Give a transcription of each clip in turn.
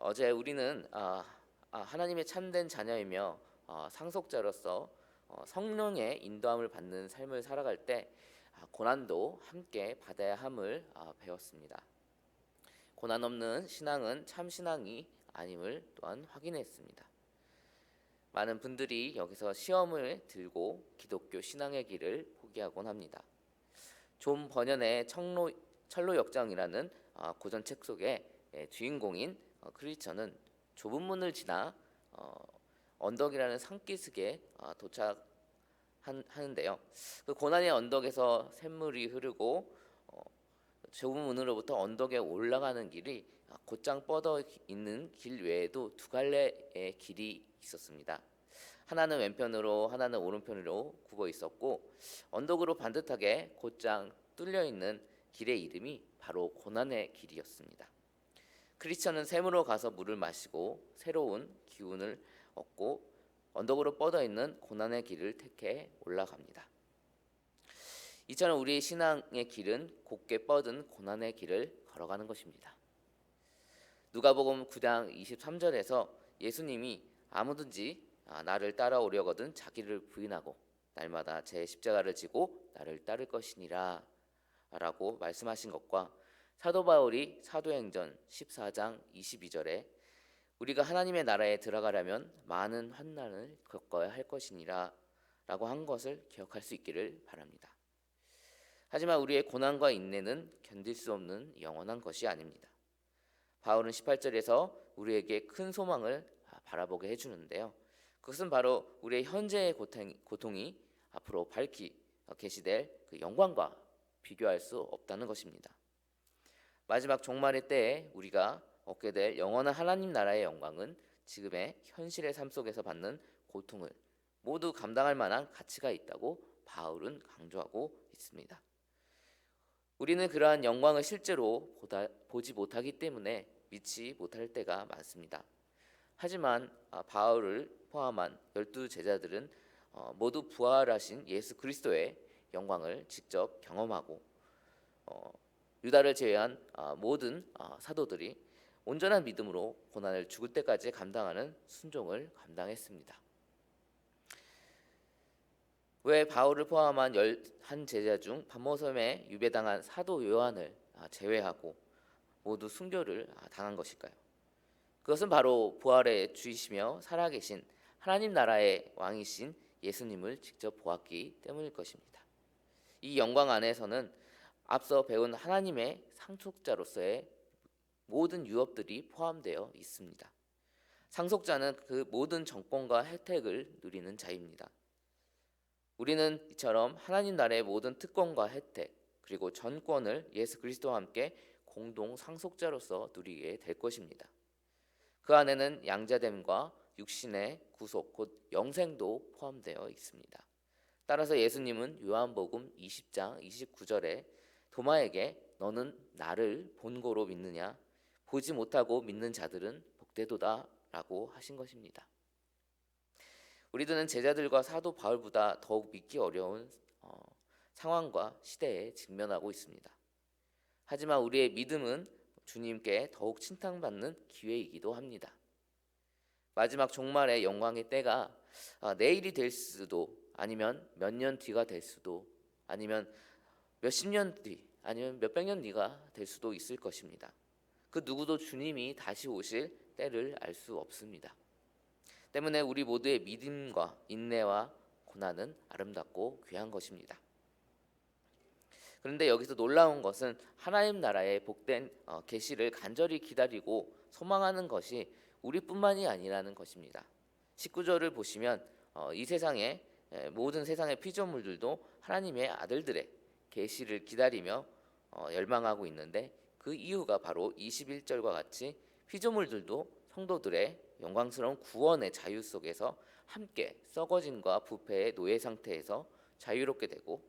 어제 우리는 하나님의 참된 자녀이며 상속자로서 성령의 인도함을 받는 삶을 살아갈 때 고난도 함께 받아야 함을 배웠습니다. 고난 없는 신앙은 참 신앙이 아님을 또한 확인했습니다. 많은 분들이 여기서 시험을 들고 기독교 신앙의 길을 포기하곤 합니다. 존 버년의 철로 역정이라는 고전 책 속에 주인공인 크리스천은 좁은 문을 지나 언덕이라는 산기슭에 도착하는데요. 그 고난의 언덕에서 샘물이 흐르고 좁은 문으로부터 언덕에 올라가는 길이 곧장 뻗어 있는 길 외에도 두 갈래의 길이 있었습니다. 하나는 왼편으로 하나는 오른편으로 굽어 있었고 언덕으로 반듯하게 곧장 뚫려 있는 길의 이름이 바로 고난의 길이었습니다. 크리스천은 샘으로 가서 물을 마시고 새로운 기운을 얻고 언덕으로 뻗어 있는 고난의 길을 택해 올라갑니다. 이처럼 우리의 신앙의 길은 곧게 뻗은 고난의 길을 걸어가는 것입니다. 누가복음 9장 23절에서 예수님이 아무든지 나를 따라오려거든 자기를 부인하고 날마다 제 십자가를 지고 나를 따를 것이니라 라고 말씀하신 것과 사도 바울이 사도행전 14장 22절에 우리가 하나님의 나라에 들어가려면 많은 환난을 겪어야 할 것이니라 라고 한 것을 기억할 수 있기를 바랍니다. 하지만 우리의 고난과 인내는 견딜 수 없는 영원한 것이 아닙니다. 바울은 18절에서 우리에게 큰 소망을 바라보게 해주는데요. 그것은 바로 우리의 현재의 고통이 앞으로 밝히 계시될 그 영광과 비교할 수 없다는 것입니다. 마지막 종말의 때에 우리가 얻게 될 영원한 하나님 나라의 영광은 지금의 현실의 삶 속에서 받는 고통을 모두 감당할 만한 가치가 있다고 바울은 강조하고 있습니다. 우리는 그러한 영광을 실제로 보지 못하기 때문에 믿지 못할 때가 많습니다. 하지만 바울을 포함한 12 제자들은 모두 부활하신 예수 그리스도의 영광을 직접 경험하고 유다를 제외한 모든 사도들이 온전한 믿음으로 고난을 죽을 때까지 감당하는 순종을 감당했습니다. 왜 바울을 포함한 11 제자 중 pat모섬에 유배당한 사도 요한을 제외하고 모두 순교를 당한 것일까요? 그것은 바로 부활의 주이시며 살아계신 하나님 나라의 왕이신 예수님을 직접 보았기 때문일 것입니다. 이 영광 안에서는 앞서 배운 하나님의 상속자로서의 모든 유업들이 포함되어 있습니다. 상속자는 그 모든 정권과 혜택을 누리는 자입니다. 우리는 이처럼 하나님 나라의 모든 특권과 혜택 그리고 전권을 예수 그리스도와 함께 공동 상속자로서 누리게 될 것입니다. 그 안에는 양자됨과 육신의 구속 곧 영생도 포함되어 있습니다. 따라서 예수님은 요한복음 20장 29절에 도마에게 너는 나를 본고로 믿느냐 보지 못하고 믿는 자들은 복되도다 라고 하신 것입니다. 우리들은 제자들과 사도 바울보다 더욱 믿기 어려운 상황과 시대에 직면하고 있습니다. 하지만 우리의 믿음은 주님께 더욱 칭찬받는 기회이기도 합니다. 마지막 종말의 영광의 때가 내일이 될 수도 아니면 몇 년 뒤가 될 수도 아니면 몇십 년 뒤 아니면 몇백 년 뒤가 될 수도 있을 것입니다. 그 누구도 주님이 다시 오실 때를 알 수 없습니다. 때문에 우리 모두의 믿음과 인내와 고난은 아름답고 귀한 것입니다. 그런데 여기서 놀라운 것은 하나님 나라의 복된 계시를 간절히 기다리고 소망하는 것이 우리뿐만이 아니라는 것입니다. 19절을 보시면 이 세상의 모든 세상의 피조물들도 하나님의 아들들의 계시를 기다리며 열망하고 있는데 그 이유가 바로 21절과 같이 피조물들도 성도들의 영광스러운 구원의 자유 속에서 함께 썩어짐과 부패의 노예 상태에서 자유롭게 되고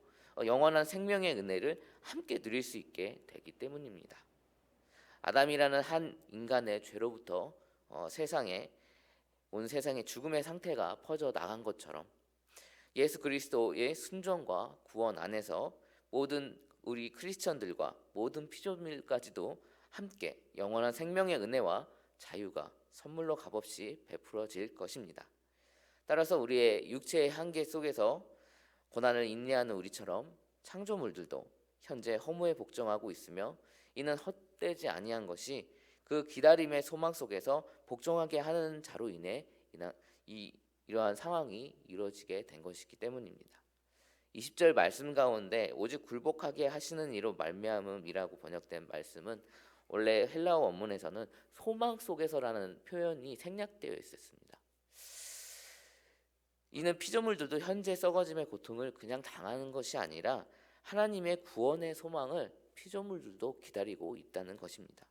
영원한 생명의 은혜를 함께 누릴 수 있게 되기 때문입니다. 아담이라는 한 인간의 죄로부터 온 세상의 죽음의 상태가 퍼져 나간 것처럼 예수 그리스도의 순종과 구원 안에서 모든 우리 크리스천들과 모든 피조물까지도 함께 영원한 생명의 은혜와 자유가 선물로 값없이 베풀어질 것입니다. 따라서 우리의 육체의 한계 속에서 고난을 인내하는 우리처럼 창조물들도 현재 허무에 복종하고 있으며 이는 헛되지 아니한 것이 그 기다림의 소망 속에서 복종하게 하는 자로 인해 이러한 상황이 이루어지게 된 것이기 때문입니다. 20절 말씀 가운데 오직 굴복하게 하시는 이로 말미암음이라고 번역된 말씀은 원래 헬라어 원문에서는 소망 속에서라는 표현이 생략되어 있었습니다. 이는 피조물들도 현재 썩어짐의 고통을 그냥 당하는 것이 아니라 하나님의 구원의 소망을 피조물들도 기다리고 있다는 것입니다.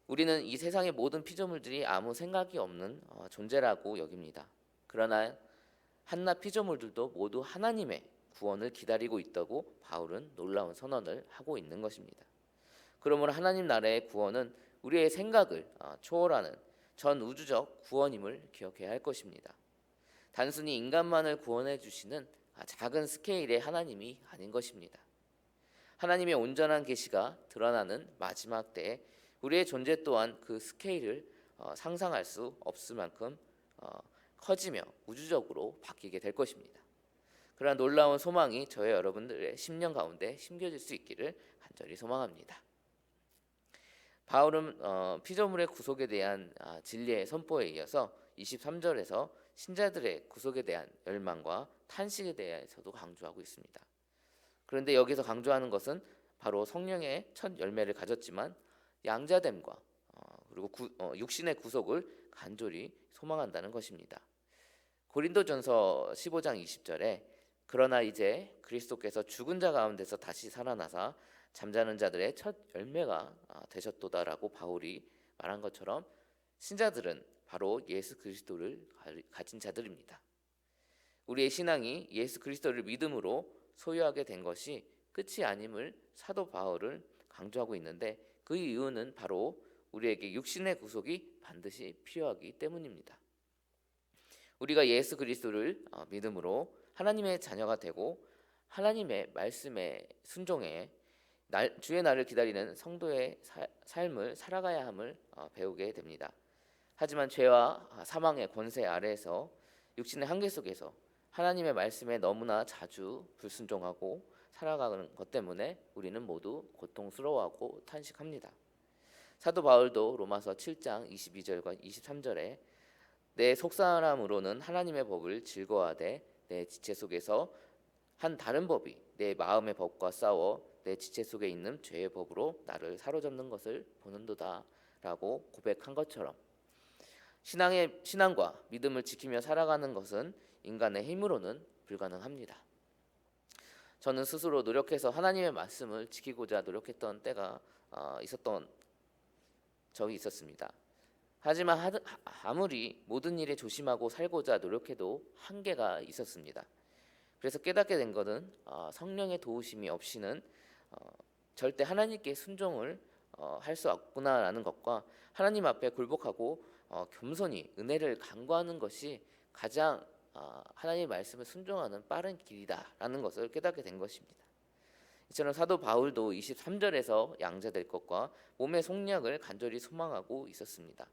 우리는 이 세상의 모든 피조물들이 아무 생각이 없는 존재라고 여깁니다. 그러나 한낱 피조물들도 모두 하나님의 구원을 기다리고 있다고 바울은 놀라운 선언을 하고 있는 것입니다. 그러므로 하나님 나라의 구원은 우리의 생각을 초월하는 전 우주적 구원임을 기억해야 할 것입니다. 단순히 인간만을 구원해 주시는 작은 스케일의 하나님이 아닌 것입니다. 하나님의 온전한 계시가 드러나는 마지막 때에 우리의 존재 또한 그 스케일을 상상할 수 없을 만큼 커지며 우주적으로 바뀌게 될 것입니다. 그러한 놀라운 소망이 저의 여러분들의 심령 가운데 심겨질 수 있기를 간절히 소망합니다. 바울은 피조물의 구속에 대한 진리의 선포에 이어서 23절에서 신자들의 구속에 대한 열망과 탄식에 대해서도 강조하고 있습니다. 그런데 여기서 강조하는 것은 바로 성령의 첫 열매를 가졌지만 양자됨과 그리고 육신의 구속을 간절히 소망한다는 것입니다. 고린도전서 15장 20절에 그러나 이제 그리스도께서 죽은 자 가운데서 다시 살아나사 잠자는 자들의 첫 열매가 되셨도다라고 바울이 말한 것처럼 신자들은 바로 예수 그리스도를 가진 자들입니다. 우리의 신앙이 예수 그리스도를 믿음으로 소유하게 된 것이 끝이 아님을 사도 바울은 강조하고 있는데 그 이유는 바로 우리에게 육신의 구속이 반드시 필요하기 때문입니다. 우리가 예수 그리스도를 믿음으로 하나님의 자녀가 되고 하나님의 말씀에 순종해 주의 날을 기다리는 성도의 삶을 살아가야 함을 배우게 됩니다. 하지만 죄와 사망의 권세 아래에서 육신의 한계 속에서 하나님의 말씀에 너무나 자주 불순종하고 살아가는 것 때문에 우리는 모두 고통스러워하고 탄식합니다. 사도 바울도 로마서 7장 22절과 23절에 내 속사람으로는 하나님의 법을 즐거워하되 내 지체 속에서 한 다른 법이 내 마음의 법과 싸워 내 지체 속에 있는 죄의 법으로 나를 사로잡는 것을 보는도다 라고 고백한 것처럼 신앙과 믿음을 지키며 살아가는 것은 인간의 힘으로는 불가능합니다. 저는 스스로 노력해서 하나님의 말씀을 지키고자 노력했던 때가 있었던 적이 있었습니다. 하지만 아무리 모든 일에 조심하고 살고자 노력해도 한계가 있었습니다. 그래서 깨닫게 된 것은 성령의 도우심이 없이는 절대 하나님께 순종을 할 수 없구나라는 것과 하나님 앞에 굴복하고 겸손히 은혜를 간구하는 것이 가장 하나님의 말씀을 순종하는 빠른 길이다라는 것을 깨닫게 된 것입니다. 이처럼 사도 바울도 23절에서 양자될 것과 몸의 속량을 간절히 소망하고 있었습니다.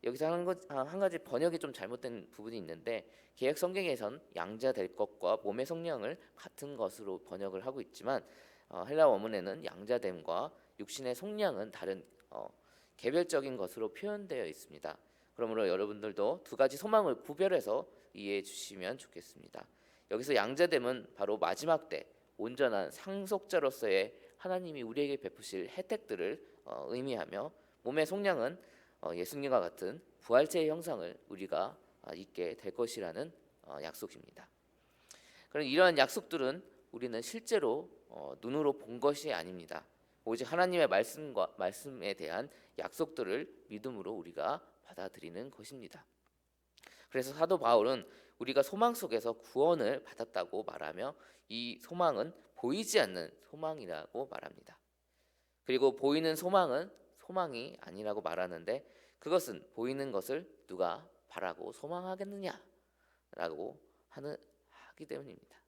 여기서 한 가지 번역이 좀 잘못된 부분이 있는데 개역 성경에선 양자될 것과 몸의 속량을 같은 것으로 번역을 하고 있지만 헬라 원문에는 양자됨과 육신의 속량은 다른 개별적인 것으로 표현되어 있습니다. 그러므로 여러분들도 두 가지 소망을 구별해서 이해해 주시면 좋겠습니다. 여기서 양자됨은 바로 마지막 때 온전한 상속자로서의 하나님이 우리에게 베푸실 혜택들을 의미하며 몸의 속량은 예수님과 같은 부활체의 형상을 우리가 잊게 될 것이라는 약속입니다. 그럼 이러한 약속들은 우리는 실제로 눈으로 본 것이 아닙니다. 오직 하나님의 말씀에 대한 약속들을 믿음으로 우리가 받아들이는 것입니다. 그래서 사도 바울은 우리가 소망 속에서 구원을 받았다고 말하며 이 소망은 보이지 않는 소망이라고 말합니다. 그리고 보이는 소망은 소망이 아니라고 말하는데 그것은 보이는 것을 누가 바라고 소망하겠느냐라고 하기 때문입니다.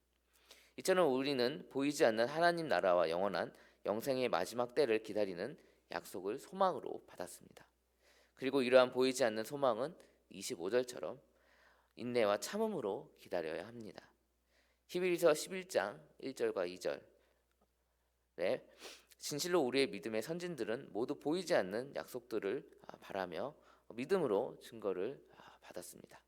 이처럼 우리는 보이지 않는 하나님 나라와 영원한 영생의 마지막 때를 기다리는 약속을 소망으로 받았습니다. 그리고 이러한 보이지 않는 소망은 25절처럼 인내와 참음으로 기다려야 합니다. 히브리서 11장 1절과 2절에 진실로 우리의 믿음의 선진들은 모두 보이지 않는 약속들을 바라며 믿음으로 증거를 받았습니다.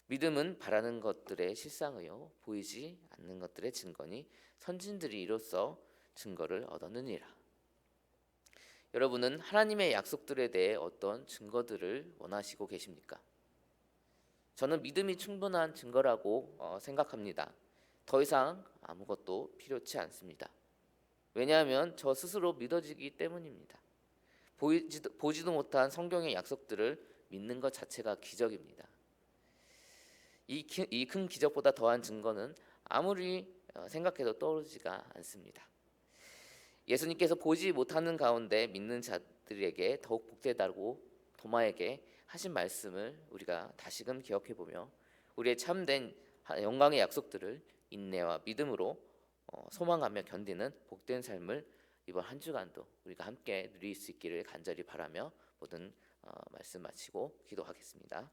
믿음은 바라는 것들의 실상이요 보이지 않는 것들의 증거니 선진들이 이로써 증거를 얻었느니라. 여러분은 하나님의 약속들에 대해 어떤 증거들을 원하시고 계십니까? 저는 믿음이 충분한 증거라고 생각합니다. 더 이상 아무것도 필요치 않습니다. 왜냐하면 저 스스로 믿어지기 때문입니다. 보지도 못한 성경의 약속들을 믿는 것 자체가 기적입니다. 이 큰 기적보다 더한 증거는 아무리 생각해도 떠오르지가 않습니다. 예수님께서 보지 못하는 가운데 믿는 자들에게 더욱 복되다고 도마에게 하신 말씀을 우리가 다시금 기억해 보며 우리의 참된 영광의 약속들을 인내와 믿음으로 소망하며 견디는 복된 삶을 이번 한 주간도 우리가 함께 누릴 수 있기를 간절히 바라며 모든 말씀 마치고 기도하겠습니다.